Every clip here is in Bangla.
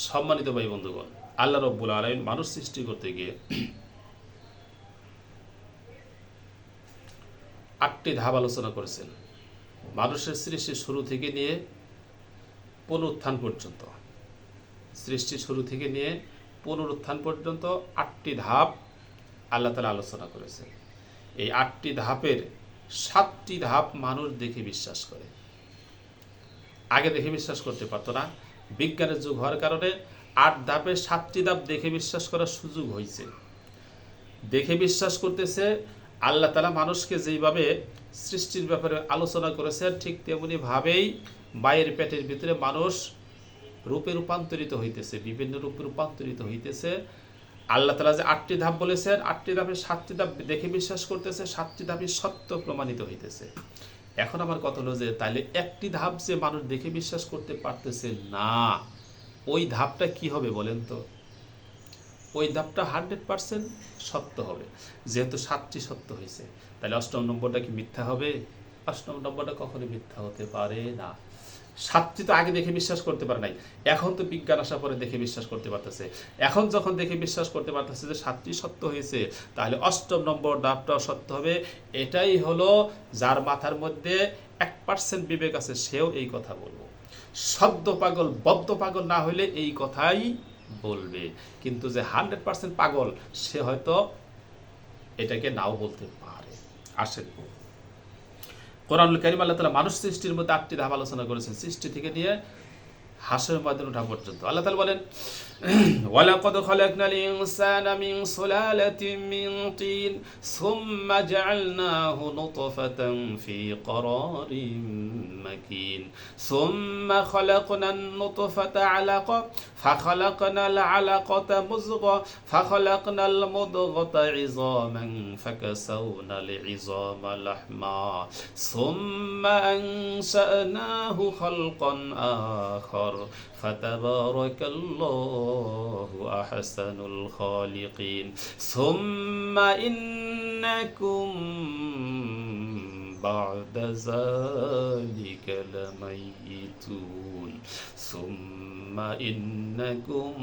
সম্মানিত ভাই বন্ধুগণ, আল্লাহ রাব্বুল আলামিন মানুষ সৃষ্টি করতে গিয়ে 8টি ধাপ আলোচনা করেছেন। মানুষের সৃষ্টি শুরু থেকে নিয়ে পুনরুত্থান পর্যন্ত, সৃষ্টি শুরু থেকে নিয়ে পুনরুত্থান পর্যন্ত 8টি ধাপ আল্লাহ তাআলা আলোচনা করেছেন। এই 8টি ধাপের 7টি ধাপ মানুষ দেখে বিশ্বাস করে। আগে দেখে বিশ্বাস করতে পারতো না, বিজ্ঞানের যুগ হওয়ার কারণে 8 ধাপে 7টি ধাপ দেখে বিশ্বাস করার সুযোগ হয়েছে। দেখে বিশ্বাস করতেছে। আল্লাহ তাআলা মানুষকে যেইভাবে সৃষ্টির ব্যাপারে আলোচনা করেছেন, ঠিক তেমনি ভাবেই মায়ের পেটের ভিতরে মানুষ রূপে রূপান্তরিত হইতেছে, বিভিন্ন রূপে রূপান্তরিত হইতেছে। আল্লাহ তাআলা যে 8টি ধাপ বলেছেন, 8টি ধাপে 7টি ধাপ দেখে বিশ্বাস করতেছে, 7টি ধাপই সত্য প্রমাণিত হইতেছে। এখন আমার কথা হলো যে তাইলে একটি ধাপ যে মানুষ দেখে বিশ্বাস করতে পারতেছে না, ওই ধাপটা কি হবে বলেন তো? ওই ধাপটা 100% সত্য হবে। যেহেতু 7টি সত্য হয়েছে, তাহলে 8ম নম্বরটা কি মিথ্যা হবে? 8ম নম্বরটা কখনো মিথ্যা হতে পারে না। 7টি তো আগে দেখে বিশ্বাস করতে পারে নাই, এখন তো বিজ্ঞান আসার পরে দেখে বিশ্বাস করতে পারতেছে। এখন যখন দেখে বিশ্বাস করতে পারতেছে যে 7টি সত্য হয়েছে, তাহলে 8ম নম্বর ধাপটাও সত্য হবে। এটাই হলো যার মাথার মধ্যে 1% বিবেক আছে, সেও এই কথা বলবো। সদ্য পাগল বদ্ধ পাগল না হলে এই কথাই বলবে, কিন্তু যে 100% পাগল, সে হয়তো এটাকে নাও বলতে পারে। আসেন, কোরআনুল কারীম আল্লাহ তাআলা মানুষ সৃষ্টির মধ্যে 8টি ধাপ আলোচনা করেছেন, সৃষ্টি থেকে নিয়ে হাসরের ময়দানে ওঠা পর্যন্ত। আল্লাহ তাআলা বলেন, ওয়ালাকাদ খালাকনাল ইনসানা মিন সুলালাতিন মিন তিন সুম্মা জাআলনাহু নুতফাতান ফি ক্বারারিন মাকিন সুম্মা খালাকনান নুতফাতা আলাকা ফাখালাকনাল আলাকাতা মুযগা ফাখালাকনাল মুযগাতা ইযামান ফাকাসাওনাল ইযামা লাহমা সুম্মা আনশা'নাহু খালকান আখার ফাতাবারাকাল্লাহু আহসানুল খালিকিন সুম্মা ইন্নাকুম বা'দা যালিকা লামাইয়িতুন সুম্মা ইন্নাকুম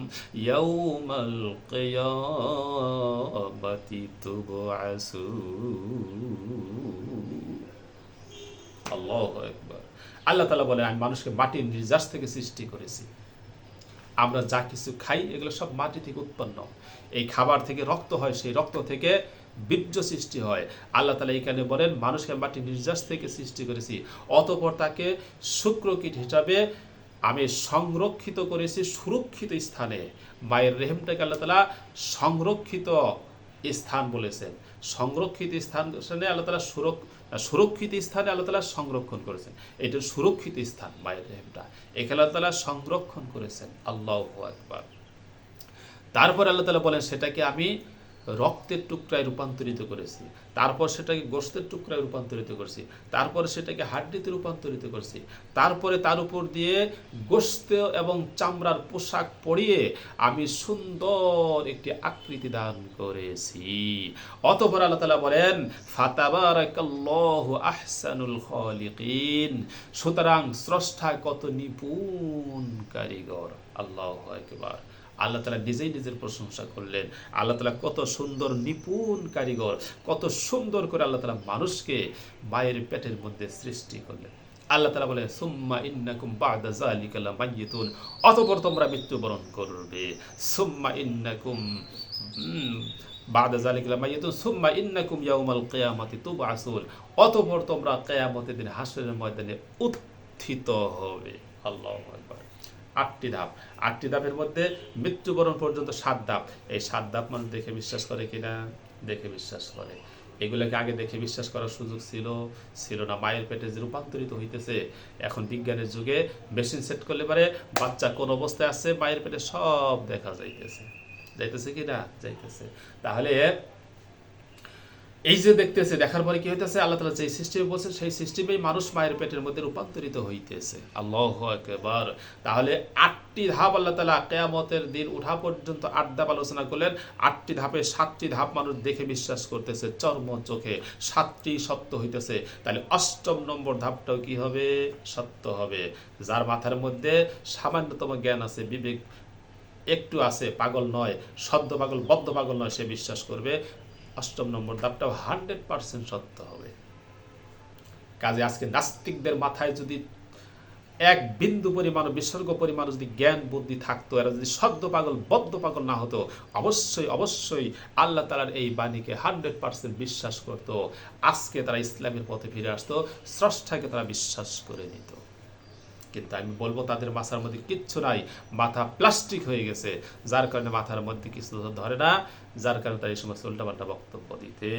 ইয়াওমাল কিয়ামাতি তুবআসুন। আল্লাহু আকবার। আল্লাহ তাআলা বলেন, আমি মানুষকে মাটির নির্যাস থেকে সৃষ্টি করেছি। আমরা যা কিছু খাই এগুলো সব মাটি থেকে উৎপন্ন। এই খাবার থেকে রক্ত হয়, সেই রক্ত থেকে বীর্য সৃষ্টি হয়। আল্লাহ তাআলা এখানে বলেন, মানুষকে মাটির নির্যাস থেকে সৃষ্টি করেছি, অতঃপর তাকে শুক্রকীট হিসাবে আমি সংরক্ষিত করেছি সুরক্ষিত স্থানে। মায়ের রেহেমটাকে আল্লাহ তাআলা সংরক্ষিত স্থান বলেছেন। সংরক্ষিত স্থানে আল্লাহ তাআলা সুরক্ষিত স্থানে আল্লাহ তাআলা সংরক্ষণ করেছেন। এটা সুরক্ষিত স্থান, মায়ের রেহেমটা এখানে আল্লাহ তাআলা সংরক্ষণ করেছেন। আল্লাহু আকবার। তারপর আল্লাহ তাআলা বলেন, সেটাকে আমি রক্তের টুকরায় রূপান্তরিত করেছি, তারপর সেটাকে গোশতের টুকরায় রূপান্তরিত করেছি, তারপরে সেটাকে হাড্ডিতে রূপান্তরিত করেছি, তারপরে তার উপর দিয়ে গোশত এবং চামড়ার পোশাক পরিয়ে আমি সুন্দর একটি আকৃতি দান করেছি। অতঃপর আল্লাহ তাআলা বলেন, ফাতাবারাকাল্লাহু আহসানুল খালিকিন। সুতরাং স্রষ্টা কত নিপুণ কারিগর। আল্লাহু আকবার। আল্লাহ তাআলা নিজেই নিজের প্রশংসা করলেন। আল্লাহ তাআলা কত সুন্দর নিপুণ কারিগর, কত সুন্দর করে আল্লাহ তাআলা মানুষকে মায়ের পেটের মধ্যে সৃষ্টি করলেন। আল্লাহ তাআলা বলেন, সুম্মা ইন্নাকুম বা'দা যালিকা লামাইয়িতুন। অতঃপর তোমরা মৃত্যুবরণ করবে। সুম্মা ইন্নাকুম বা'দা যালিকা লামাইয়িতুন সুম্মা ইন্নাকুম ইয়াওমাল কিয়ামাতি তুবআসুন। অতঃপর তোমরা কিয়ামতের দিন হাসরের ময়দানে উত্থিত হবে। আল্লাহু আকবার। 8টি ধাপ। 8টি ধাপের মধ্যে মৃত্যুবরণ পর্যন্ত 7 ধাপ। এই 7 ধাপ মানুষ দেখে বিশ্বাস করে কিনা? দেখে বিশ্বাস করে। এগুলোকে আগে দেখে বিশ্বাস করার সুযোগ ছিল না। মায়ের পেটে যে রূপান্তরিত হইতেছে, এখন বিজ্ঞানের যুগে মেশিন সেট করলে পারে বাচ্চা কোন অবস্থায় আছে মায়ের পেটে সব দেখা যাইতেছে কিনা? যাইতেছে। তাহলে এই যে দেখতেছে, দেখার পরে কি হইতেছে? আল্লাহ তাআলা যে সিস্টেমে বলছেন, সেই সিস্টেমেই মানুষ মায়ের পেটের মধ্যে রূপান্তরিত হইতেছে। আল্লাহু আকবার। তাহলে 8টি ধাপ আল্লাহ তাআলা কিয়ামতের দিন ওঠা পর্যন্ত 8 ধাপ আলোচনা করলেন। 8টি ধাপে 7টি ধাপ মানুষ দেখে বিশ্বাস করতেছে চর্ম চোখে, 7টি সত্য হইতেছে। তাহলে 8ম নম্বর ধাপটাও কি হবে? সত্য হবে। যার মাথার মধ্যে সামান্যতম জ্ঞান আছে, বিবেক একটু আছে, পাগল নয়, সদ্য পাগল বদ্ধ পাগল নয়, সে বিশ্বাস করবে। অষ্টম নম্বর ধাপটাও 100% সত্য হবে। কাজে আজকে নাস্তিকদের মাথায় যদি এক বিন্দু পরিমাণ, বিসর্গ পরিমাণ যদি জ্ঞান বুদ্ধি থাকতো, এরা যদি সদ্য পাগল বদ্ধ পাগল না হতো, অবশ্যই অবশ্যই আল্লাহ তাআলার এই বাণীকে 100% বিশ্বাস করত। আজকে তারা ইসলামের পথে ফিরে আসতো, স্রষ্টাকে তারা বিশ্বাস করে নিত। কিন্তু আমি বলবো তাদের মাথার মধ্যে কিচ্ছু নাই, মাথা প্লাস্টিক হয়ে গেছে, যার কারণে মাথার মধ্যে কিছু ধরে না, যার কারণে তারা এই সমস্ত উল্টাপাল্টা বক্তব্য দিতে